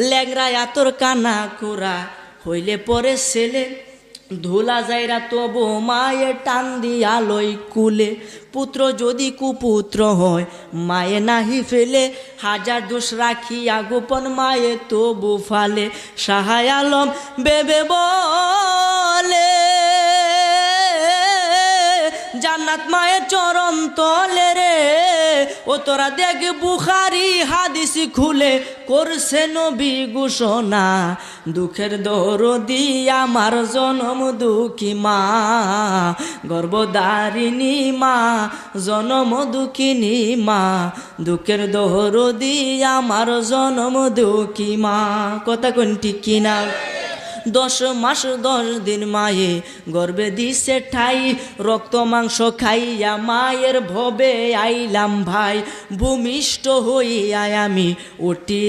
ল্যাংরা আতর কানা কোরা হইলে পরে ছেলে ধুলা যাইরা তবু মায়ে টান দিয়া লই কুলে পুত্র যদি কুপুত্র হয় মায়ে নাহি ফেলে হাজার দোষ রাখিয়া গোপন মায়ে তবু ফালে সাহায় আলম বেবে বলে জান্নাত মায়ের চরণ তলে রে ও তোরা দেখ বুখারি হাদিস খুলে করছে নবী ঘোষণা দুঃখের দরদি আমার জনম দুঃখী মা গর্ভধারিণী মা জনম দুঃখিনী মা দুঃখের দরদি আমার জনম দুঃখী মা কথা কোন ঠিক কিনা 10 মাস 10 দিন মায়ে গর্বে দিছে ঠাই রক্ত মাংস খাইয়া মায়ের ভবে আইলাম ভাই ভূমিষ্ঠ হইয়া আমি উঠি